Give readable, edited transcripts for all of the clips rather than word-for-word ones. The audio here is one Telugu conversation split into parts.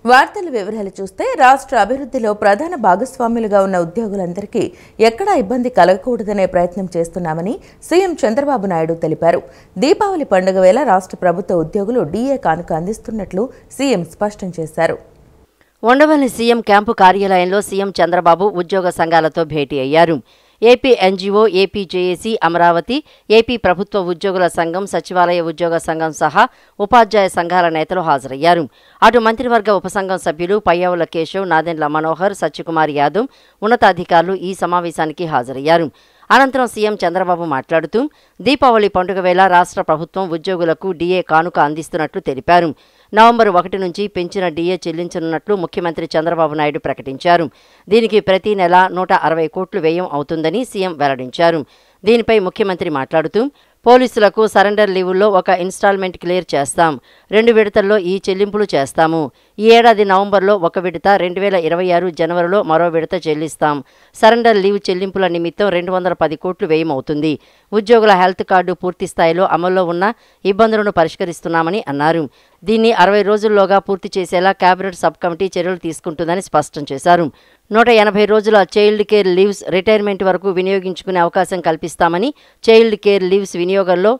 వార్తల వివరాలు చూస్తే రాష్ట్ర అభివృద్ధిలో ప్రధాన భాగస్వాములుగా ఉన్న ఉద్యోగులందరికీ ఎక్కడా ఇబ్బంది కలగకూడదనే ప్రయత్నం చేస్తున్నామని సీఎం చంద్రబాబు నాయుడు తెలిపారు. దీపావళి పండుగ వేళ రాష్ట్ర ప్రభుత్వ ఉద్యోగులు డీఏ కానుక అందిస్తున్నట్లు సీఎం స్పష్టం చేశారు. ఉండవల్లి సీఎం క్యాంపు కార్యాలయంలో సీఎం చంద్రబాబు ఉద్యోగ సంఘాలతో భేటీ అయ్యారు. AP NGO, AP JAC, Amaravati, AP ప్రభుత్వ ఉద్యోగుల సంఘం, సచివాలయ ఉద్యోగ సంఘం సహా ఉపాధ్యాయ సంఘాల నేతలు హాజరయ్యారు. అటు మంత్రివర్గ ఉపసంఘం సభ్యులు పయ్యావుల కేశవ్, నాదెండ్ల మనోహర్, సత్యకుమార్ యాదవ్ ఉన్నతాధికారులు ఈ సమావేశానికి హాజరయ్యారు. అనంతరం సీఎం చంద్రబాబు మాట్లాడుతూ దీపావళి పండుగ వేళ రాష్ట్ర ప్రభుత్వం ఉద్యోగులకు డీఏ కానుక అందిస్తున్నట్లు తెలిపారు. నవంబర్ 1 నుంచి పెంచిన డీఏ చెల్లించనున్నట్లు ముఖ్యమంత్రి చంద్రబాబు నాయుడు ప్రకటించారు. దీనికి ప్రతి నెల 160 కోట్లు వ్యయం అవుతుందని సీఎం వెల్లడించారు. దీనిపై ముఖ్యమంత్రి మాట్లాడుతూ పోలీసులకు సరెండర్ లీవుల్లో ఒక ఇన్స్టాల్మెంట్ క్లియర్ చేస్తాం. 2 విడతల్లో ఈ చెల్లింపులు చేస్తాము. ఈ ఏడాది నవంబర్లో ఒక విడత, 2026 జనవరిలో మరో విడత చెల్లిస్తాం. సరెండర్ లీవ్ చెల్లింపుల నిమిత్తం 210 కోట్లు వ్యయం అవుతుంది. ఉద్యోగుల హెల్త్ కార్డు పూర్తి స్థాయిలో అమల్లో ఉన్న ఇబ్బందులను పరిష్కరిస్తున్నామని అన్నారు. దీన్ని 60 రోజుల్లోగా పూర్తి చేసేలా కేబినెట్ సబ్ కమిటీ చర్యలు తీసుకుంటుందని స్పష్టం చేశారు. 180 రోజుల చైల్డ్ కేర్ లీవ్స్ రిటైర్మెంట్ వరకు వినియోగించుకునే అవకాశం కల్పిస్తామని, చైల్డ్ కేర్ లీవ్స్ వినియోగంలో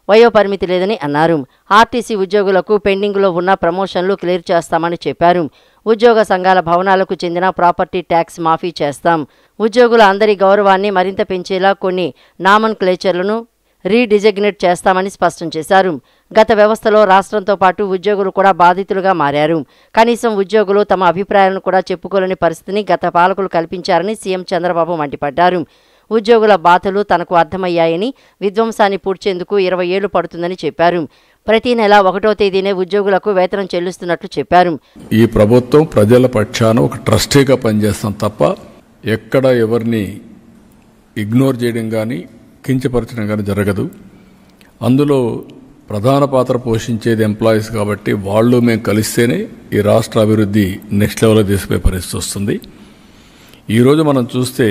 వయోపరిమితి లేదని అన్నారు. ఆర్టీసీ ఉద్యోగులకు పెండింగ్లో ఉన్న ప్రమోషన్లు క్లియర్ చేస్తామని చెప్పారు. ఉద్యోగ సంఘాల భవనాలకు చెందిన ప్రాపర్టీ ట్యాక్స్ మాఫీ చేస్తాం. ఉద్యోగుల అందరి గౌరవాన్ని మరింత పెంచేలా కొన్ని నామన్ క్లేచర్లను రీడిజిగ్నేట్ చేస్తామని స్పష్టం చేశారు. గత వ్యవస్థలో రాష్ట్రంతో పాటు ఉద్యోగులు కూడా బాధితులుగా మారారు. కనీసం ఉద్యోగులు తమ అభిప్రాయాలను కూడా చెప్పుకోలేని పరిస్థితిని గత పాలకులు కల్పించారని సీఎం చంద్రబాబు మండిపడ్డారు. ఉద్యోగుల బాధలు తనకు అర్థమయ్యాయని, విధ్వంసాన్ని పూడ్చేందుకు 20 ఏళ్లు పడుతుందని చెప్పారు. ప్రతి నెల 1వ తేదీనే ఉద్యోగులకు వేతనం చెల్లిస్తున్నట్లు చెప్పారు. ఈ ప్రభుత్వం ప్రజల పక్షాన ఒక ట్రస్టీగా పనిచేస్తాం తప్ప ఎక్కడ ఎవరిని ఇగ్నోర్ చేయడం కానీ కించపరచడం కానీ జరగదు. అందులో ప్రధాన పాత్ర పోషించేది ఎంప్లాయీస్ కాబట్టి వాళ్ళు మేము కలిస్తేనే ఈ రాష్ట్ర అభివృద్ధి నెక్స్ట్ లెవెల్లో తీసుకునే పరిస్థితి వస్తుంది. ఈరోజు మనం చూస్తే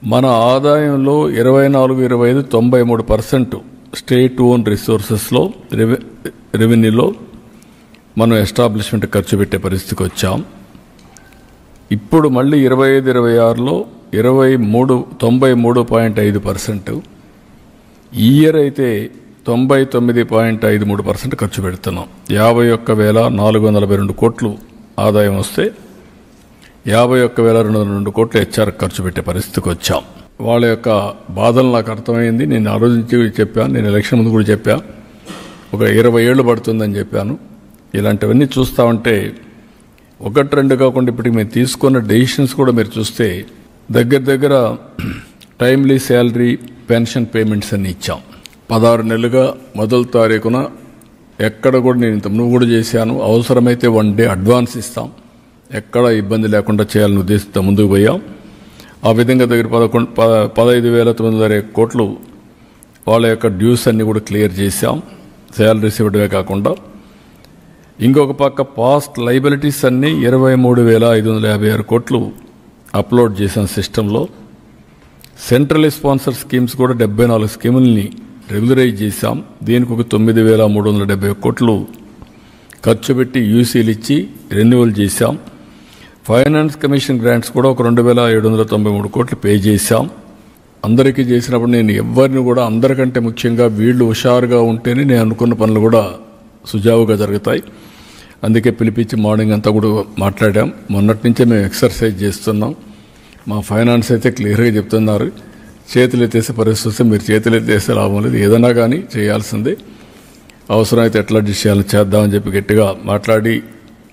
మన ఆదాయంలో 24-25 93% స్టేట్ ఓన్ రిసోర్సెస్లో రెవెన్యూలో మనం ఎస్టాబ్లిష్మెంట్ ఖర్చు పెట్టే పరిస్థితికి వచ్చాం. ఇప్పుడు మళ్ళీ 25-26లో 93.5%, ఈ ఇయర్ అయితే 99.53% ఖర్చు పెడుతున్నాం. 51,442 కోట్లు ఆదాయం వస్తే 51,202 కోట్లు హెచ్ఆర్ ఖర్చు పెట్టే పరిస్థితికి వచ్చాం. వాళ్ళ యొక్క బాధలు నాకు అర్థమైంది. నేను ఆ రోజు నుంచి చెప్పాను, నేను ఎలక్షన్ ముందు కూడా చెప్పాను, ఒక 20 ఏళ్ళు పడుతుందని చెప్పాను. ఇలాంటివన్నీ చూస్తూ ఉంటే 1-2 కాకుండా ఇప్పటికి మేము తీసుకున్న డెసిషన్స్ కూడా మీరు చూస్తే దగ్గర టైమ్లీ శాలరీ, పెన్షన్ పేమెంట్స్ అన్ని ఇచ్చాం. 16 నెలలుగా మొదటి తారీఖున ఎక్కడ కూడా నేను ఇంత నువ్వు కూడా చేశాను, అవసరమైతే 1 డే అడ్వాన్స్ ఇస్తాం, ఎక్కడ ఇబ్బంది లేకుండా చేయాలని ఉద్దేశంతో ముందుకు పోయాం. ఆ విధంగా దగ్గర 15,901 కోట్లు వాళ్ళ యొక్క డ్యూస్ అన్ని కూడా క్లియర్ చేశాం, శాలరీస్ ఇవ్వడమే కాకుండా. ఇంకొక పక్క పాస్ట్ లైబిలిటీస్ అన్నీ 23,556 కోట్లు అప్లోడ్ చేసాం సిస్టంలో. సెంట్రల్ స్పాన్సర్ స్కీమ్స్ కూడా 74 స్కీముల్ని రెగ్యులరైజ్ చేశాం. దీనికి ఒక 9,370 కోట్లు ఖర్చు పెట్టి యూసీలు ఇచ్చి రెన్యువల్ చేశాం. ఫైనాన్స్ కమిషన్ గ్రాంట్స్ కూడా ఒక 2,793 కోట్లు పే చేశాం. అందరికీ చేసినప్పుడు నేను ఎవరిని కూడా, అందరికంటే ముఖ్యంగా వీళ్ళు హుషారుగా ఉంటేనే నేను అనుకున్న పనులు కూడా సుజావుగా జరుగుతాయి. అందుకే పిలిపించి మార్నింగ్ అంతా కూడా మాట్లాడాం. మొన్నటి నుంచే మేము ఎక్సర్సైజ్ చేస్తున్నాం. మా ఫైనాన్స్ అయితే క్లియర్గా చెప్తున్నారు, చేతులు ఎత్తేసే పరిస్థితి వస్తే మీరు చేతులు ఎత్తేసే లాభం లేదు, ఏదైనా కానీ చేయాల్సిందే, అవసరమైతే ఎట్లా అడ్జస్ట్ చేయాలని చేద్దామని చెప్పి గట్టిగా మాట్లాడి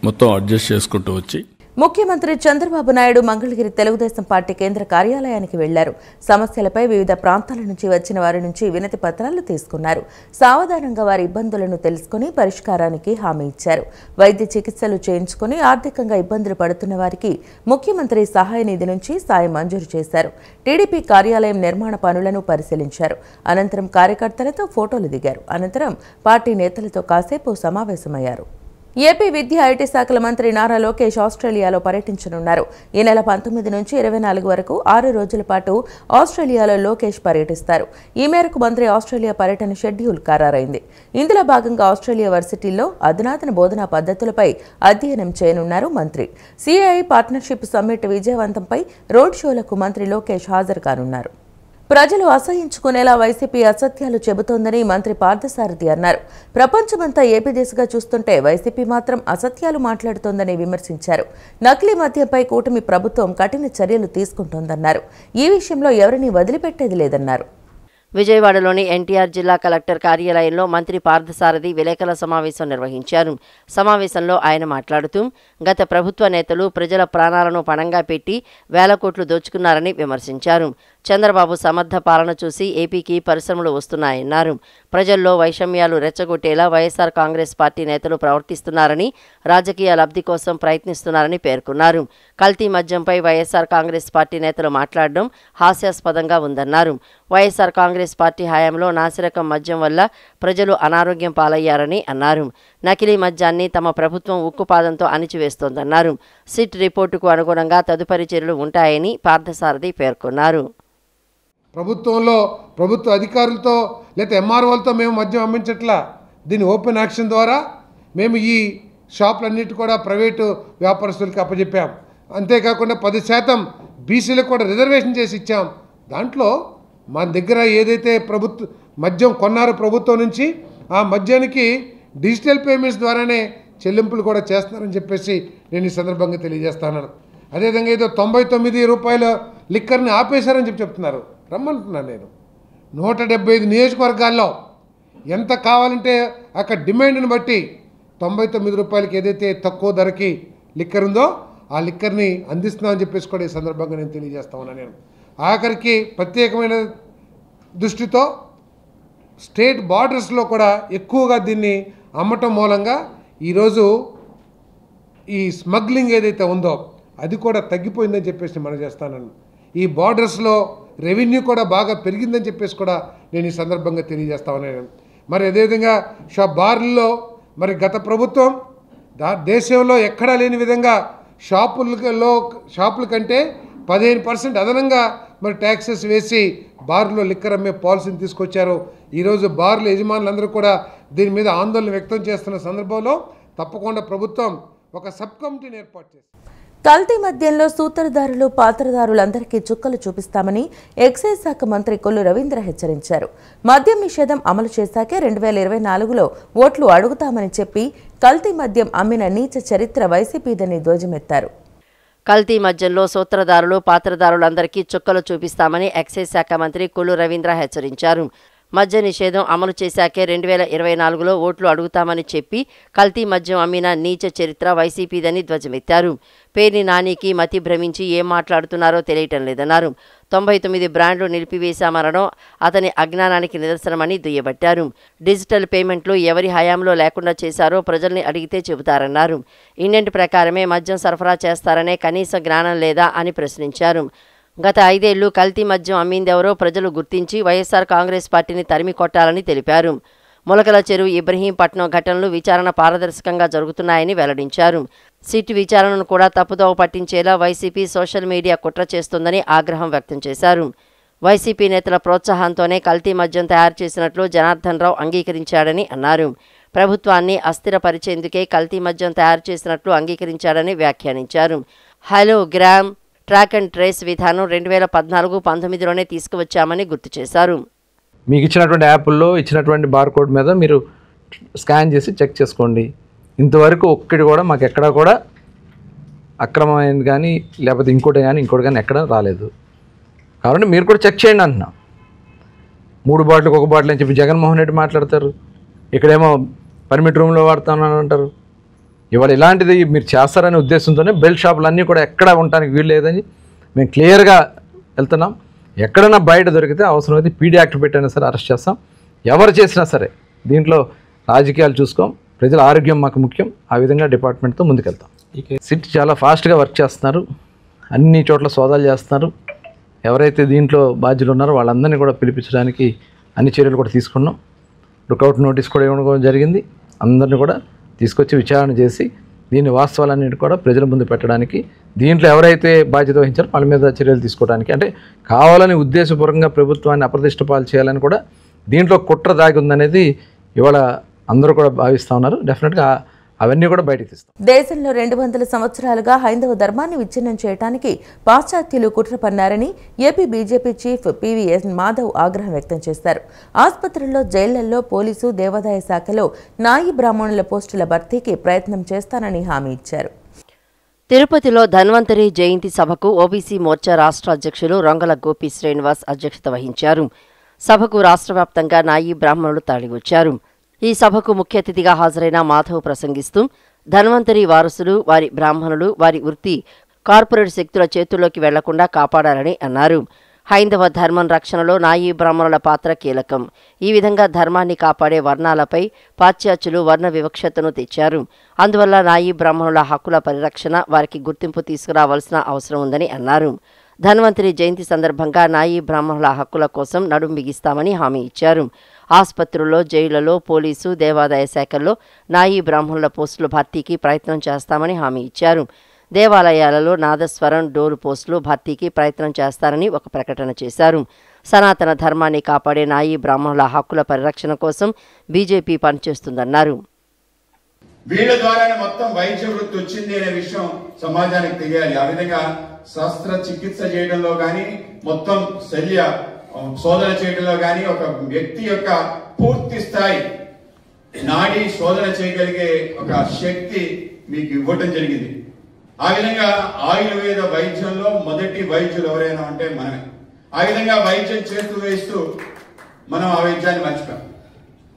మొత్తం అడ్జస్ట్ చేసుకుంటూ వచ్చి ముఖ్యమంత్రి చంద్రబాబు నాయుడు మంగళగిరి తెలుగుదేశం పార్టీ కేంద్ర కార్యాలయానికి వెళ్లారు. సమస్యలపై వివిధ ప్రాంతాల నుంచి వచ్చిన వారి నుంచి వినతి పత్రాలు తీసుకున్నారు. సావధానంగా వారి ఇబ్బందులను తెలుసుకుని పరిష్కారానికి హామీ ఇచ్చారు. వైద్య చికిత్సలు చేయించుకుని ఆర్థికంగా ఇబ్బందులు పడుతున్న వారికి ముఖ్యమంత్రి సహాయ నిధి నుంచి సాయం మంజూరు చేశారు. టీడీపీ కార్యాలయం నిర్మాణ పనులను పరిశీలించారు. అనంతరం కార్యకర్తలతో ఫోటోలు దిగారు. అనంతరం పార్టీ నేతలతో కాసేపు సమావేశమయ్యారు. ఏపీ విద్యా ఐటీ శాఖల మంత్రి నారా లోకేష్ ఆస్ట్రేలియాలో పర్యటించనున్నారు. ఈ నెల 19 నుంచి 24 వరకు 6 రోజుల పాటు ఆస్ట్రేలియాలో లోకేష్ పర్యటిస్తారు. ఈ మేరకు మంత్రి ఆస్ట్రేలియా పర్యటన షెడ్యూల్ ఖరారైంది. ఇందులో భాగంగా ఆస్ట్రేలియా వర్సిటీల్లో అధునాతన బోధనా పద్ధతులపై అధ్యయనం చేయనున్నారు మంత్రి. సిఐఐ పార్ట్నర్షిప్ సమ్మిట్ విజయవంతంపై రోడ్ షోలకు మంత్రి లోకేష్ హాజరు కానున్నారు. ప్రజలు అసహించుకునేలా వైసీపీ అసత్యాలు చెబుతోందని మంత్రి పార్థసారథి అన్నారు. ప్రపంచమంతా ఏపీ దిశగా చూస్తుంటే వైసీపీ మాత్రం అసత్యాలు మాట్లాడుతోందని విమర్శించారు. నకిలీ మద్యంపై కూటమి ప్రభుత్వం కఠిన చర్యలు తీసుకుంటోందన్నారు. ఈ విషయంలో ఎవరినీ వదిలిపెట్టేది లేదన్నారు. విజయవాడలోని ఎన్టీఆర్ జిల్లా కలెక్టర్ కార్యాలయంలో మంత్రి పార్థసారథి విలేకరుల సమావేశం నిర్వహించారు. సమావేశంలో ఆయన మాట్లాడుతూ గత ప్రభుత్వ నేతలు ప్రజల ప్రాణాలను పణంగా పెట్టి వేల కోట్లు దోచుకున్నారని విమర్శించారు. చంద్రబాబు సమర్థ పాలన చూసి ఏపీకి పరిశ్రమలు వస్తున్నాయన్నారు. ప్రజల్లో వైషమ్యాలు రెచ్చగొట్టేలా వైఎస్ఆర్ కాంగ్రెస్ పార్టీ నేతలు ప్రవర్తిస్తున్నారని, రాజకీయ లబ్ధి కోసం ప్రయత్నిస్తున్నారని పేర్కొన్నారు. కల్తీ మద్యంపై వైఎస్ఆర్ కాంగ్రెస్ పార్టీ నేతలు మాట్లాడడం హాస్యాస్పదంగా ఉందన్నారు. వైఎస్ఆర్ కాంగ్రెస్ పార్టీ హయాంలో నాసిరకం మద్యం వల్ల ప్రజలు అనారోగ్యం పాలయ్యారని అన్నారు. నకిలీ మద్యాన్ని తమ ప్రభుత్వం ఉక్కుపాదంతో అణిచివేస్తోందన్నారు. సిట్ రిపోర్టుకు అనుగుణంగా తదుపరి చర్యలు ఉంటాయని పార్థసారథి పేర్కొన్నారు. ప్రభుత్వంలో ప్రభుత్వ అధికారులతో లేదా ఎంఆర్ఓలతో మేము మద్యం అమ్మించట్లా. దీని ఓపెన్ యాక్షన్ ద్వారా మేము ఈ షాపులన్నిటి కూడా ప్రైవేటు వ్యాపారస్తులకు అప్పచెప్పాం. అంతేకాకుండా 10% బీసీలకు కూడా రిజర్వేషన్ చేసి ఇచ్చాం. దాంట్లో మా దగ్గర ఏదైతే మద్యం కొన్నారో ప్రభుత్వం నుంచి ఆ మద్యానికి డిజిటల్ పేమెంట్స్ ద్వారానే చెల్లింపులు కూడా చేస్తున్నారని చెప్పేసి నేను ఈ సందర్భంగా తెలియజేస్తాను. అదేవిధంగా ఏదో 99 రూపాయల లిక్కర్ని ఆపేశారని చెప్తున్నారు. రమ్మంటున్నాను నేను. 175 నియోజకవర్గాల్లో ఎంత కావాలంటే అక్కడ డిమాండ్ని బట్టి 99 రూపాయలకి ఏదైతే తక్కువ ధరకి లిక్కర్ ఉందో ఆ లిక్కర్ని అందిస్తున్నామని చెప్పేసి కూడా ఈ సందర్భంగా నేను తెలియజేస్తా ఉన్నాను. నేను ఆఖరికి ప్రత్యేకమైన దృష్టితో స్టేట్ బార్డర్స్లో కూడా ఎక్కువగా దీన్ని అమ్మటం మూలంగా ఈరోజు ఈ స్మగ్లింగ్ ఏదైతే ఉందో అది కూడా తగ్గిపోయిందని చెప్పేసి మనం చేస్తాను. ఈ బార్డర్స్లో రెవెన్యూ కూడా బాగా పెరిగిందని చెప్పేసి కూడా నేను ఈ సందర్భంగా తెలియజేస్తా ఉన్నాను. మరి అదేవిధంగా బార్లలో మరి గత ప్రభుత్వం దేశంలో ఎక్కడా లేని విధంగా షాపుల కంటే 15% అదనంగా మరి ట్యాక్సెస్ వేసి బార్లో లిక్కర్ అమ్మే పాలసీని తీసుకొచ్చారు. ఈరోజు బార్ల యజమానులందరూ కూడా దీని మీద ఆందోళన వ్యక్తం చేస్తున్న సందర్భంలో తప్పకుండా ప్రభుత్వం ఒక సబ్ కమిటీని ఏర్పాటు చేసింది. కల్తీ మద్యంలో సూత్రధారులు, పాత్రధారులందరికీ చుక్కలు చూపిస్తామని ఎక్సైజ్ శాఖ మంత్రి కొల్లు రవీంద్ర హెచ్చరించారు. మద్యం నిషేధం అమలు చేశాకే 2024లో ఓట్లు అడుగుతామని చెప్పి కల్తీ మద్యం అమ్మిన నీచ చరిత్ర వైసీపీదని ధ్వజమెత్తారు. కల్తీ మద్యంలో సూత్రధారులు, పాత్రధారులందరికీ చుక్కలు చూపిస్తామని ఎక్సైజ్ శాఖ మంత్రి కొల్లు రవీంద్ర హెచ్చరించారు. మద్య నిషేధం అమలు చేశాకే 2024లో ఓట్లు అడుగుతామని చెప్పి కల్తీ మద్యం అమ్మిన నీచ చరిత్ర వైసీపీదని ధ్వజమెత్తారు. పేర్ని నానికి మతి భ్రమించి ఏం మాట్లాడుతున్నారో తెలియటం లేదన్నారు. 99 బ్రాండ్లు నిలిపివేశామనడం అతని అజ్ఞానానికి నిదర్శనమని దుయ్యబట్టారు. డిజిటల్ పేమెంట్లు ఎవరి హయాంలో లేకుండా చేశారో ప్రజల్ని అడిగితే చెబుతారన్నారు. ఇండెంట్ ప్రకారమే మద్యం సరఫరా చేస్తారనే కనీస జ్ఞానం లేదా అని ప్రశ్నించారు. గత 5 ఏళ్లు కల్తీ మద్యం అమ్మిందెవరో ప్రజలు గుర్తించి వైఎస్ఆర్ కాంగ్రెస్ పార్టీని తరిమి కొట్టాలని తెలిపారు. మొలకల చెరువు, ఇబ్రహీంపట్నం ఘటనలు విచారణ పారదర్శకంగా జరుగుతున్నాయని వెల్లడించారు. సిట్ విచారణను కూడా తప్పుదోవ పట్టించేలా వైసీపీ సోషల్ మీడియా కుట్ర చేస్తుందని ఆగ్రహం వ్యక్తం చేశారు. వైసీపీ నేతల ప్రోత్సాహంతోనే కల్తీ మద్యం తయారు చేసినట్లు జనార్దన్ రావు అంగీకరించాడని అన్నారు. ప్రభుత్వాన్ని అస్థిరపరిచేందుకే కల్తీ మద్యం తయారు చేసినట్లు అంగీకరించాడని వ్యాఖ్యానించారు. Hello gram track and trace విధానం 2014-19లోనే తీసుకువచ్చామని గుర్తు చేశారు. మీకు ఇచ్చినటువంటి యాప్ల్లో ఇచ్చినటువంటి బార్కోడ్ మీద మీరు స్కాన్ చేసి చెక్ చేసుకోండి. ఇంతవరకు ఒక్కటి కూడా మాకు ఎక్కడా కూడా అక్రమమైనది కానీ లేకపోతే ఇంకోటి కానీ ఎక్కడ రాలేదు. కాబట్టి మీరు కూడా చెక్ చేయండి అంటున్నాం. 3 బాటిల్కి 1 బాటిల్ అని చెప్పి జగన్మోహన్ రెడ్డి మాట్లాడతారు. ఇక్కడేమో పర్మిట్ రూమ్లో వాడతామని అంటారు. ఇవాళ ఇలాంటిది మీరు చేస్తారనే ఉద్దేశంతోనే బెల్ట్ షాపులు అన్నీ కూడా ఎక్కడ ఉండడానికి వీలు లేదని మేము క్లియర్గా వెళ్తున్నాం. ఎక్కడైనా బయట దొరికితే అవసరమైతే పీడీ యాక్ట్ పెట్టైనా సరే అరెస్ట్ చేస్తాం. ఎవరు చేసినా సరే దీంట్లో రాజకీయాలు చూసుకోం, ప్రజల ఆరోగ్యం మాకు ముఖ్యం. ఆ విధంగా డిపార్ట్మెంట్తో ముందుకెళ్తాం. సిట్ చాలా ఫాస్ట్గా వర్క్ చేస్తున్నారు. అన్ని చోట్ల సోదాలు చేస్తున్నారు. ఎవరైతే దీంట్లో బాధ్యులు ఉన్నారో వాళ్ళందరినీ కూడా పిలిపించడానికి అన్ని చర్యలు కూడా తీసుకున్నాం. లుకౌట్ నోటీస్ కూడా ఇవ్వడం జరిగింది. అందరినీ కూడా తీసుకొచ్చి విచారణ చేసి దీని వాస్తవాలన్నిటి కూడా ప్రజల ముందు పెట్టడానికి, దీంట్లో ఎవరైతే బాధ్యత వహించారో వాళ్ళ మీద చర్యలు తీసుకోవడానికి, అంటే కావాలని ఉద్దేశపూర్వకంగా ప్రభుత్వాన్ని అప్రతిష్ట పాలు చేయాలని కూడా దీంట్లో కుట్ర దాగి ఉందనేది ఇవాళ అందరూ కూడా భావిస్తూ ఉన్నారు. డెఫినెట్గా అవన్నీ కూడా బయటకు తీస్తాం. దేశంలో 200 సంవత్సరాలుగా హైందవ ధర్మాన్ని విచ్ఛిన్నం చేయడానికి పాశ్చాత్యులు కుట్ర పన్నారని AP BJP chief PVS Madhav ఆగ్రహం వ్యక్తం చేశారు. ఆసుపత్రుల్లో, జైళ్లలో, పోలీసు, దేవాదాయ శాఖలో నాయి బ్రాహ్మణుల పోస్టుల భర్తీకి ప్రయత్నం చేస్తానని హామీ ఇచ్చారు. తిరుపతిలో ధన్వంతరి జయంతి సభకు ఓబీసీ మోర్చా రాష్ట్ర అధ్యక్షులు రొంగల గోపి శ్రీనివాస్ అధ్యక్షత వహించారు. సభకు రాష్ట్ర వ్యాప్తంగా నాయి బ్రాహ్మణులు తరలివచ్చారు. ఈ సభకు ముఖ్య అతిథిగా హాజరైన మాధవ్ ప్రసంగిస్తూ ధన్వంతరి వారసులు, వారి బ్రాహ్మణులు, వారి వృత్తి కార్పొరేట్ శక్తుల చేతుల్లోకి వెళ్లకుండా కాపాడాలని అన్నారు. హైందవ ధర్మం రక్షణలో నాయి బ్రాహ్మణుల పాత్ర కీలకం. ఈ విధంగా ధర్మాన్ని కాపాడే వర్ణాలపై పాశ్చాత్యులు వర్ణ వివక్షతను తెచ్చారు. అందువల్ల నాయి బ్రాహ్మణుల హక్కుల పరిరక్షణ, వారికి గుర్తింపు తీసుకురావాల్సిన అవసరం ఉందని అన్నారు. ధన్వంతరి జయంతి సందర్భంగా నాయి బ్రాహ్మణుల హక్కుల కోసం నడుం బిగిస్తామని హామీ ఇచ్చారు. ఆసుపత్రుల్లో, జైళ్లలో, పోలీసు, దేవాదాయ శాఖల్లో నాయి బ్రాహ్మణుల పోస్టుల భర్తీకి ప్రయత్నం చేస్తామని హామీ ఇచ్చారు. దేవాలయాలలో నాదస్వరం, డోలు పోస్టులు భర్తీకి ప్రయత్నం చేస్తారని ఒక ప్రకటన చేశారు. సనాతన ధర్మాన్ని కాపాడే నాయి బ్రాహ్మణుల హక్కుల పరిరక్షణ కోసం బీజేపీ పనిచేస్తుందన్నారు. వీళ్ళ ద్వారానే మొత్తం వైద్య వృత్తి వచ్చింది అనే విషయం సమాజానికి తెలియాలి. ఆ విధంగా శస్త్ర చికిత్స చేయడంలో గాని, మొత్తం శల్య శోధన చేయడంలో గాని ఒక వ్యక్తి యొక్క పూర్తి స్థాయి నాడీ శోధన చేయగలిగే ఒక శక్తి మీకు ఇవ్వటం జరిగింది. ఆ విధంగా ఆయుర్వేద వైద్యంలో మొదటి వైద్యులు ఎవరైనా ఉంటే మనమే. ఆ విధంగా వైద్యం చేస్తూ వేస్తూ మనం ఆ వైద్యాన్ని మర్చిపోయాం.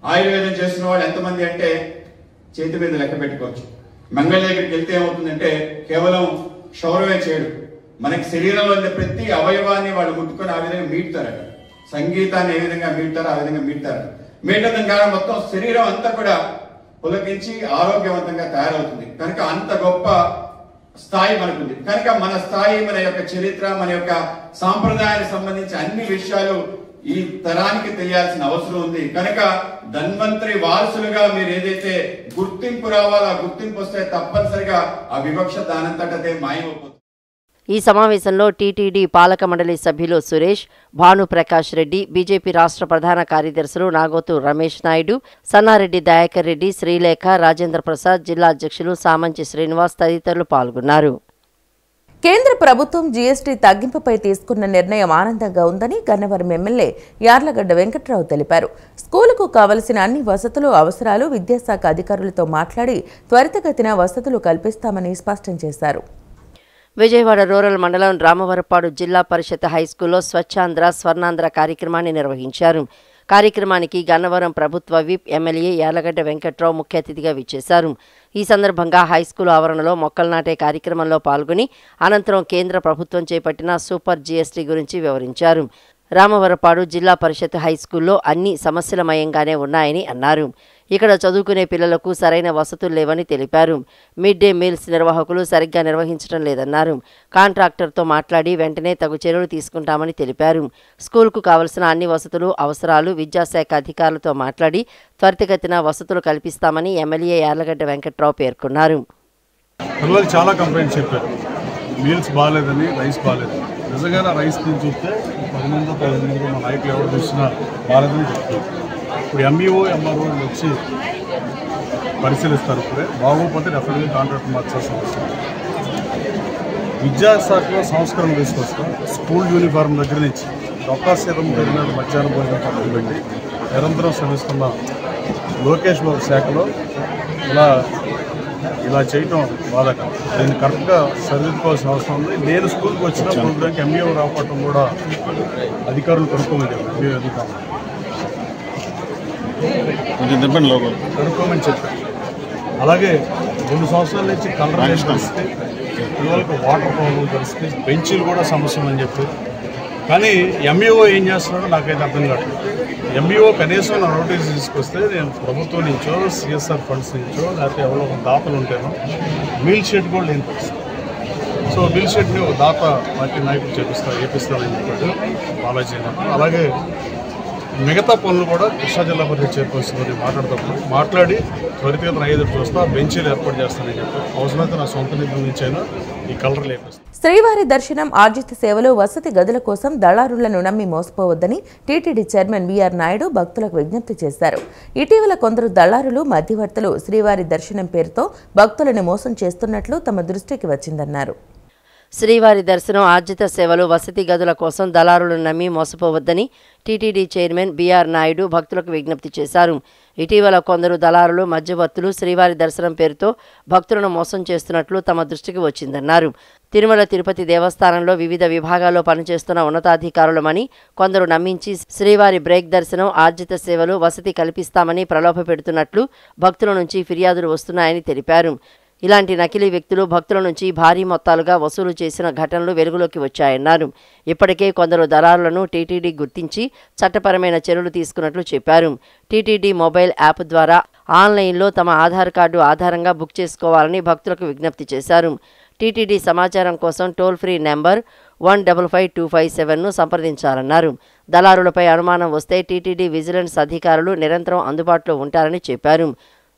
ఆయుర్వేదం చేస్తున్న వాళ్ళు ఎంతమంది అంటే చేతి మీద లెక్క పెట్టుకోవచ్చు. మంగళ దగ్గరికి వెళ్తే ఏమవుతుందంటే కేవలం క్షౌరమే చేయడు, మనకి శరీరంలో ఉన్న ప్రతి అవయవాన్ని వాళ్ళు ముట్టుకొని ఆ విధంగా మీటుతారట. సంగీతాన్ని ఏ విధంగా మీటుతారో ఆ విధంగా మీటుతారు. మీటడం ద్వారా మొత్తం శరీరం అంతా కూడా పులకించి ఆరోగ్యవంతంగా తయారవుతుంది. కనుక అంత గొప్ప స్థాయి మనకుంది. కనుక మన స్థాయి, మన యొక్క చరిత్ర, మన యొక్క సాంప్రదాయానికి సంబంధించి అన్ని విషయాలు ఈ తరానికి తెలియాల్సిన అవసరం ఉంది. కనుక ధన్వంతరి వారసులుగా మీరు ఏదైతే గుర్తింపు రావాలో ఆ గుర్తింపు వస్తే తప్పనిసరిగా ఆ వివక్ష దానంతటదే మాయమైపోతుంది. ఈ సమావేశంలో టీటీడీ పాలక మండలి సభ్యులు సురేష్, భానుప్రకాష్ రెడ్డి, బీజేపీ రాష్ట్ర ప్రధాన కార్యదర్శులు నాగోతు రమేష్ నాయుడు, సన్నారెడ్డి దయాకర్ రెడ్డి, శ్రీలేఖ, రాజేంద్ర ప్రసాద్, జిల్లా అధ్యక్షులు సామంచి శ్రీనివాస్ తదితరులు పాల్గొన్నారు. కేంద్ర ప్రభుత్వం జీఎస్టీ తగ్గింపుపై తీసుకున్న నిర్ణయం ఆనందంగా ఉందని గన్నవరం ఎమ్మెల్యే యార్లగడ్డ వెంకట్రావు తెలిపారు. స్కూలుకు కావలసిన అన్ని వసతులు, అవసరాలు విద్యాశాఖ అధికారులతో మాట్లాడి త్వరితగతిన వసతులు కల్పిస్తామని స్పష్టం చేశారు. విజయవాడ రూరల్ మండలం రామవరపాడు జిల్లా పరిషత్ హైస్కూల్లో స్వచ్ఛాంధ్ర, స్వర్ణాంధ్ర కార్యక్రమాన్ని నిర్వహించారు. కార్యక్రమానికి గన్నవరం ప్రభుత్వ విప్ ఎమ్మెల్యే యార్లగడ్డ వెంకట్రావు ముఖ్య అతిథిగా విచ్చేశారు. ఈ సందర్భంగా హైస్కూల్ ఆవరణలో మొక్కలు నాటే కార్యక్రమంలో పాల్గొని అనంతరం కేంద్ర ప్రభుత్వం చేపట్టిన సూపర్ జీఎస్టీ గురించి వివరించారు. రామవరపాడు జిల్లా పరిషత్ హైస్కూల్లో అన్ని సమస్యలమయంగానే ఉన్నాయని అన్నారు. ఇక్కడ చదువుకునే పిల్లలకు సరైన వసతులు లేవని తెలిపారు. మిడ్ డే మీల్స్ నిర్వాహకులు సరిగ్గా నిర్వహించడం లేదన్నారు. కాంట్రాక్టర్తో మాట్లాడి వెంటనే తగు చర్యలు తీసుకుంటామని తెలిపారు. స్కూల్కు కావలసిన అన్ని వసతులు, అవసరాలు విద్యాశాఖ అధికారులతో మాట్లాడి త్వరితగతిన వసతులు కల్పిస్తామని ఎమ్మెల్యే యార్లగడ్డ వెంకట్రావు పేర్కొన్నారు. పిల్లలు చాలా కంప్లైంట్ చెప్పారు, మీల్స్ బాగాలేదని, రైస్ బాగాలేదని. నిజంగానే రైస్ నుంచి చూస్తే 10 మంది 15 మంది మా నాయకులు ఎవరు చూసినా బాగాలేదని చెప్తారు. ఇప్పుడు ఎంఈఓ, ఎంఆర్ఓ వచ్చి పరిశీలిస్తారు. ఇప్పుడే బాగోకపోతే డెఫినెట్గా కాంట్రాక్ట్ మార్చాల్సిన అవసరం. విద్యాశాఖలో సంస్కరణ తీసుకొస్తాం. స్కూల్ యూనిఫారం దగ్గర నుంచి డొక్కాశీతం జరిగిన మధ్యాహ్నం భోజనం పక్కన పెట్టి నిరంతరం శ్రమిస్తున్న లోకేష్ బాబు శాఖలో ఇలా చేయటం బాధక. దీన్ని కరెక్ట్గా సరిదిద్దుకోవాల్సిన అవసరం ఉంది. నేను స్కూల్కి వచ్చిన ప్రోగ్రాంకి ఎంఈఓ రావటం కూడా అధికారులు కనుక్కోమని కనుక్కోమని చెప్పారు. అలాగే 2 సంవత్సరాల నుంచి కలర్ లేని పరిస్థితి, పిల్లలకు వాటర్ ప్రాబ్లం పరిస్థితి, బెంచీలు కూడా సమస్య అని చెప్పి. కానీ ఎంఈఓ ఏం చేస్తున్నాడో నాకైతే అర్థం కావట్లేదు. ఎంఈఓ కనీసం నా నోటీస్ తీసుకొస్తే నేను ప్రభుత్వం నుంచో, సిఎస్ఆర్ ఫండ్స్ నుంచో, లేకపోతే ఎవరో ఒక దాతలు ఉంటేనో మీల్ షీట్ కూడా లేని పరిస్థితి. సో మీల్ షీట్ని ఒక దాత పార్టీ నాయకులు చేపిస్తారని చెప్పాడు బాలాజీ. అలాగే మిగతా పనులు కూడా కృష్ణా జిల్లా పరిషత్ చైర్పర్సన్ మాట్లాడి త్వరితగతిన అయ్యేది చూస్తా, బెంచీలు ఏర్పాటు చేస్తానని చెప్పి అవసరమైతే నా సొంత నిధుల నుంచి అయినా ఈ కలర్ లేపిస్తాను. శ్రీవారి దర్శనం, ఆర్జిత సేవలు, వసతి గదుల కోసం దళారులను నమ్మి మోసపోవద్దని టీటీడీ చైర్మన్ బీఆర్ నాయుడు భక్తులకు విజ్ఞప్తి చేశారు. ఇటీవల కొందరు దళారులు, మధ్యవర్తులు శ్రీవారి దర్శనం పేరుతో భక్తులను మోసం చేస్తున్నట్లు తమ దృష్టికి వచ్చిందన్నారు. శ్రీవారి దర్శనం, ఆర్జిత సేవలు, వసతి గదుల కోసం దళారులను నమ్మి మోసపోవద్దని టీటీడీ చైర్మన్ బీఆర్ నాయుడు భక్తులకు విజ్ఞప్తి చేశారు. ఇటీవల కొందరు దళారులు, మధ్యవర్తులు శ్రీవారి దర్శనం పేరుతో భక్తులను మోసం చేస్తున్నట్లు తమ దృష్టికి వచ్చిందన్నారు. తిరుమల తిరుపతి దేవస్థానంలో వివిధ విభాగాల్లో పనిచేస్తున్న ఉన్నతాధికారులమని కొందరు నమ్మించి శ్రీవారి బ్రేక్ దర్శనం, ఆర్జిత సేవలు, వసతి కల్పిస్తామని ప్రలోభ పెడుతున్నట్లు భక్తుల నుంచి ఫిర్యాదులు వస్తున్నాయని తెలిపారు. ఇలాంటి నకిలీ వ్యక్తులు భక్తుల నుంచి భారీ మొత్తాలుగా వసూలు చేసిన ఘటనలు వెలుగులోకి వచ్చాయన్నారు. ఇప్పటికే కొందరు దళారులను టీటీడీ గుర్తించి చట్టపరమైన చర్యలు తీసుకున్నట్లు చెప్పారు. టీటీడీ మొబైల్ యాప్ ద్వారా ఆన్లైన్లో తమ ఆధార్ కార్డు ఆధారంగా బుక్ చేసుకోవాలని భక్తులకు విజ్ఞప్తి చేశారు. టీటీడీ సమాచారం కోసం టోల్ ఫ్రీ నెంబర్ 155257ను సంప్రదించాలన్నారు. దళారులపై అనుమానం వస్తే టీటీడీ విజిలెన్స్ అధికారులు నిరంతరం అందుబాటులో ఉంటారని చెప్పారు.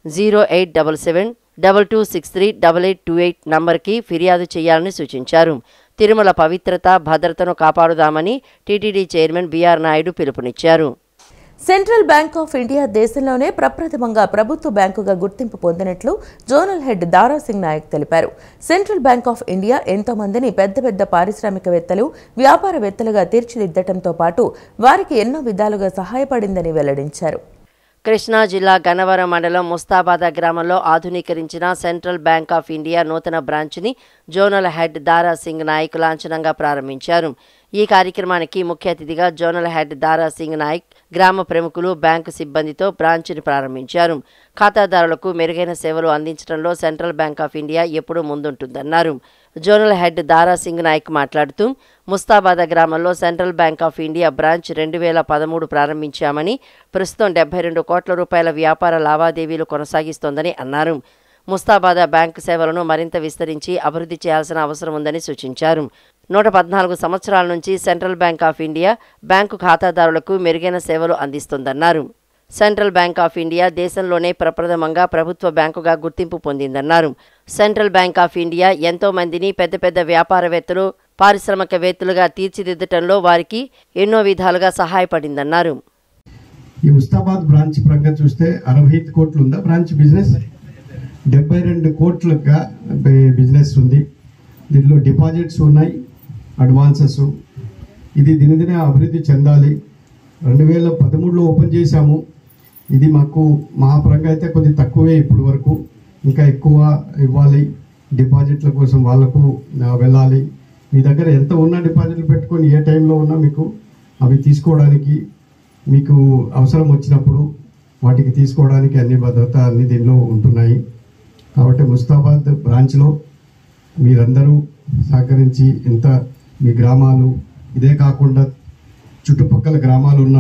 0877-2263-8828 నంబర్కి ఫిర్యాదు చేయాలని సూచించారు. తిరుమల పవిత్రత, భద్రతను కాపాడుదామని టీటీడీ చైర్మన్ బీఆర్ నాయుడు పిలుపునిచ్చారు. సెంట్రల్ బ్యాంక్ ఆఫ్ ఇండియా దేశంలోనే ప్రప్రథమంగా ప్రభుత్వ బ్యాంకుగా గుర్తింపు పొందినట్లు జోనల్ హెడ్ దారా సింగ్ నాయక్ తెలిపారు. సెంట్రల్ బ్యాంక్ ఆఫ్ ఇండియా ఎంతో మందిని పెద్ద పెద్ద పారిశ్రామికవేత్తలు, వ్యాపారవేత్తలుగా తీర్చిదిద్దటంతో పాటు వారికి ఎన్నో విధాలుగా సహాయపడిందని వెల్లడించారు. కృష్ణా జిల్లా గన్నవరం మండలం ముస్తాబాద గ్రామంలో ఆధునీకరించిన సెంట్రల్ బ్యాంక్ ఆఫ్ ఇండియా నూతన బ్రాంచ్ని జోనల్ హెడ్ దారా సింగ్ నాయక్ లాంఛనంగా ప్రారంభించారు. ఈ కార్యక్రమానికి ముఖ్య అతిథిగా జోనల్ హెడ్ దారా సింగ్ నాయక్ గ్రామ ప్రముఖులు, బ్యాంకు సిబ్బందితో బ్రాంచ్ని ప్రారంభించారు. ఖాతాదారులకు మెరుగైన సేవలు అందించడంలో సెంట్రల్ బ్యాంక్ ఆఫ్ ఇండియా ఎప్పుడూ ముందుంటుందన్నారు. జోనల్ హెడ్ దారా సింగ్ నాయక్ మాట్లాడుతూ ముస్తాబాద గ్రామంలో central bank of India branch 2013 ప్రారంభించామని, ప్రస్తుతం 72 కోట్ల రూపాయల వ్యాపార లావాదేవీలు కొనసాగిస్తోందని అన్నారు. ముస్తాబాద బ్యాంకు సేవలను మరింత విస్తరించి అభివృద్ధి చేయాల్సిన అవసరం ఉందని సూచించారు. 114 సంవత్సరాల నుంచి central bank of India bank ఖాతాదారులకు మెరుగైన సేవలు అందిస్తోందన్నారు. సెంట్రల్ బ్యాంక్ ఆఫ్ ఇండియా దేశంలోనే ప్రప్రథమంగా ప్రభుత్వ బ్యాంకుగా గుర్తింపు పొందిందన్నారు. సెంట్రల్ బ్యాంక్ ఆఫ్ ఇండియా ఎంతో మందిని పెద్ద పెద్ద వ్యాపారవేత్తలు, పారిశ్రామికవేత్తలుగా తీర్చిదిద్దటంలో వారికి ఎన్నో విధాలుగా సహాయపడిందన్నారు. ఈ ముస్తాబాద్ బ్రాంచ్ ప్రకారం చూస్తే 65 కోట్లు ఉందా బ్రాంచ్ బిజినెస్, 72 కోట్లుగా బిజినెస్ ఉంది. దీనిలో డిపాజిట్స్ ఉన్నాయి, అడ్వాన్సెస్. ఇది దినదిన అభివృద్ధి చెందాలి. 2013లో ఓపెన్ చేశాము. ఇది మా పరంగా అయితే కొద్ది తక్కువే ఇప్పటి వరకు, ఇంకా ఎక్కువ ఇవ్వాలి. డిపాజిట్ల కోసం వాళ్లకు వెళ్ళాలి. మీ దగ్గర ఎంత ఉన్నా డిపాజిట్లు పెట్టుకొని ఏ టైంలో ఉన్నా మీకు అవి తీసుకోవడానికి, మీకు అవసరం వచ్చినప్పుడు వాటికి తీసుకోవడానికి అన్ని భద్రత అన్ని దీనిలో ఉంటున్నాయి. కాబట్టి ముస్తాబాద్ బ్రాంచ్లో మీరందరూ సహకరించి ఇంత మీ గ్రామాలు, ఇదే కాకుండా చుట్టుపక్కల గ్రామాలు ఉన్న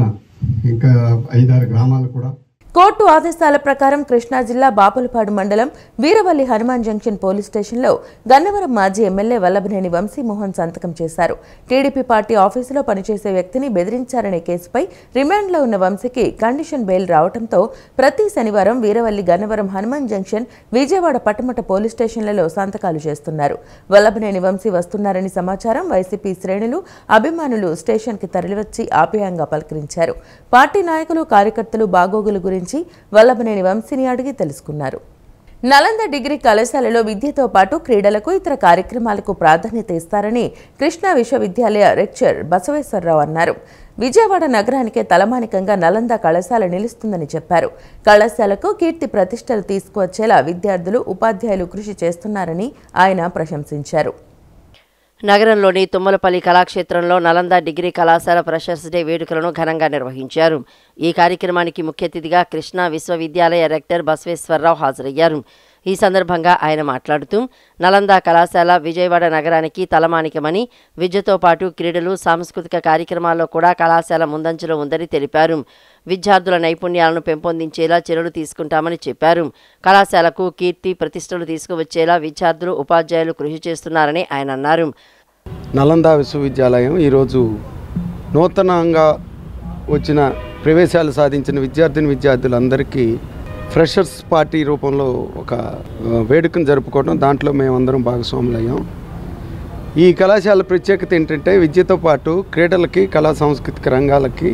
ఇంకా 5-6 గ్రామాలు కూడా. కోర్టు ఆదేశాల ప్రకారం కృష్ణా జిల్లా బాపులపాడు మండలం వీరవల్లి హనుమాన్ జంక్షన్ పోలీస్ స్టేషన్లో గన్నవరం మాజీ ఎమ్మెల్యే వల్లభనేని వంశీమోహన్ సంతకం చేశారు. టీడీపీ పార్టీ ఆఫీసులో పనిచేసే వ్యక్తిని బెదిరించారనే కేసుపై రిమాండ్లో ఉన్న వంశీకి కండిషన్ బెయిల్ రావడంతో ప్రతి శనివారం వీరవల్లి, గన్నవరం, హనుమాన్ జంక్షన్, విజయవాడ పట్టమట పోలీస్ స్టేషన్లలో సంతకాలు చేస్తున్నారు. వల్లభనేని వంశీ వస్తున్నారని సమాచారం. వైసీపీ శ్రేణులు, అభిమానులు స్టేషన్కి తరలివచ్చి ఆప్యాయంగా పలకరించారు. పార్టీ నాయకులు, కార్యకర్తలు బాగోగులు గురించి వల్లభనేని వంశీని అడిగి తెలుసుకున్నారు. నలంద డిగ్రీ కళాశాలలో విద్యతో పాటు క్రీడలకు, ఇతర కార్యక్రమాలకు ప్రాధాన్యత ఇస్తారని కృష్ణా విశ్వవిద్యాలయ రెక్టర్ బసవేశ్వరరావు అన్నారు. విజయవాడ నగరానికే తలమానికంగా నలంద కళాశాల నిలుస్తుందని చెప్పారు. కళాశాలకు కీర్తి ప్రతిష్టలు తీసుకువచ్చేలా విద్యార్థులు, ఉపాధ్యాయులు కృషి చేస్తున్నారని ఆయన ప్రశంసించారు. నగరంలోని తుమ్మలపల్లి కళాక్షేత్రంలో నలంద డిగ్రీ కళాశాల ఫ్రెషర్స్ డే వేడుకలను ఘనంగా నిర్వహించారు. ఈ కార్యక్రమానికి ముఖ్య అతిథిగా కృష్ణా విశ్వవిద్యాలయ రెక్టర్ బసవేశ్వరరావు హాజరయ్యారు. ఈ సందర్భంగా ఆయన మాట్లాడుతూ నలంద కళాశాల విజయవాడ నగరానికి తలమానికమని, విద్యతో పాటు క్రీడలు, సాంస్కృతిక కార్యక్రమాల్లో కూడా కళాశాల ముందంజలో ఉందని తెలిపారు. విద్యార్థుల నైపుణ్యాలను పెంపొందించేలా చర్యలు తీసుకుంటామని చెప్పారు. కళాశాలకు కీర్తి ప్రతిష్టలు తీసుకువచ్చేలా విద్యార్థులు, ఉపాధ్యాయులు కృషి చేస్తున్నారని ఆయన అన్నారు. నలంద విశ్వవిద్యాలయం ఈరోజు నూతనంగా వచ్చిన ప్రవేశాలు సాధించిన విద్యార్థులందరికీ ఫ్రెషర్స్ పార్టీ రూపంలో ఒక వేడుకను జరుపుకోవడం, దాంట్లో మేమందరం భాగస్వాములయ్యాం. ఈ కళాశాల ప్రత్యేకత ఏంటంటే విద్యతో పాటు క్రీడలకి, కళా సాంస్కృతిక రంగాలకి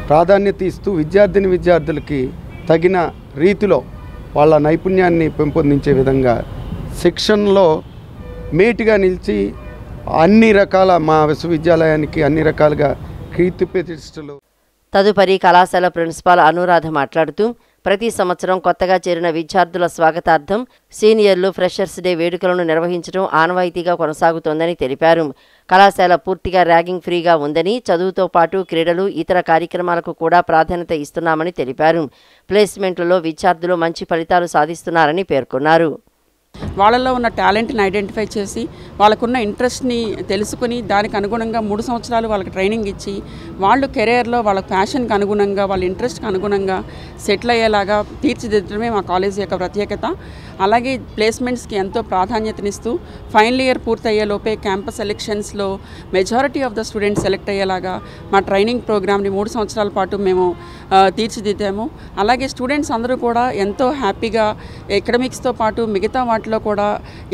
ప్రాధాన్యత ఇస్తూ విద్యార్థులకి తగిన రీతిలో వాళ్ళ నైపుణ్యాన్ని పెంపొందించే విధంగా శిక్షణలో మేటిగా నిలిచి అన్ని రకాల మా విశ్వవిద్యాలయానికి అన్ని రకాలుగా కీర్తి ప్రతిష్టలు. తదుపరి కళాశాల ప్రిన్సిపాల్ అనురాధ మాట్లాడుతూ ప్రతి సంవత్సరం కొత్తగా చేరిన విద్యార్థుల స్వాగతార్థం సీనియర్లు ఫ్రెషర్స్ డే వేడుకలను నిర్వహించడం ఆనవాయితీగా కొనసాగుతోందని తెలిపారు. కళాశాల పూర్తిగా ర్యాగింగ్ ఫ్రీగా ఉందని, చదువుతో పాటు క్రీడలు, ఇతర కార్యక్రమాలకు కూడా ప్రాధాన్యత ఇస్తున్నామని తెలిపారు. ప్లేస్మెంట్లలో విద్యార్థులు మంచి ఫలితాలు సాధిస్తున్నారని పేర్కొన్నారు. వాళ్ళల్లో ఉన్న టాలెంట్ని ఐడెంటిఫై చేసి వాళ్ళకున్న ఇంట్రెస్ట్ని తెలుసుకుని దానికి అనుగుణంగా 3 సంవత్సరాలు వాళ్ళకి ట్రైనింగ్ ఇచ్చి వాళ్ళు కెరియర్లో వాళ్ళ ప్యాషన్కి అనుగుణంగా వాళ్ళ ఇంట్రెస్ట్కి అనుగుణంగా సెటిల్ అయ్యేలాగా తీర్చిదిద్దడమే మా కాలేజ్ యొక్క ప్రత్యేకత. అలాగే ప్లేస్మెంట్స్కి ఎంతో ప్రాధాన్యతనిస్తూ ఫైనల్ ఇయర్ పూర్తయ్యేలోపే క్యాంపస్ సెలెక్షన్స్లో majority of the students select అయ్యేలాగా మా ట్రైనింగ్ ప్రోగ్రామ్ని 3 సంవత్సరాల పాటు మేము తీర్చిదిద్దాము. అలాగే స్టూడెంట్స్ అందరూ కూడా ఎంతో హ్యాపీగా ఎకడమిక్స్తో పాటు మిగతా వాటిలో కూడా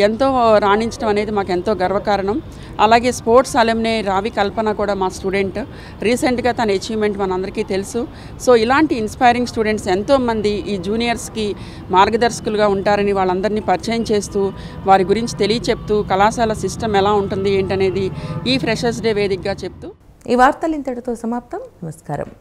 ఎంతో రాణించడం అనేది మాకు ఎంతో గర్వకారణం. అలాగే స్పోర్ట్స్ అలమ్నే రావి కల్పన కూడా మా స్టూడెంట్. రీసెంట్గా తన అచీవ్మెంట్ మనందరికీ తెలుసు. సో ఇలాంటి ఇన్స్పైరింగ్ స్టూడెంట్స్ ఎంతోమంది ఈ జూనియర్స్కి మార్గదర్శకులుగా ఉంటారని వాళ్ళందరినీ పరిచయం చేస్తూ వారి గురించి తెలియచెప్తూ కళాశాల సిస్టమ్ ఎలా ఉంటుంది ఏంటనేది ఈ ఫ్రెషర్స్ డే వేదికగా చెప్తూ ఈ వార్తలు ఇంతటితో సమాప్తం. నమస్కారం.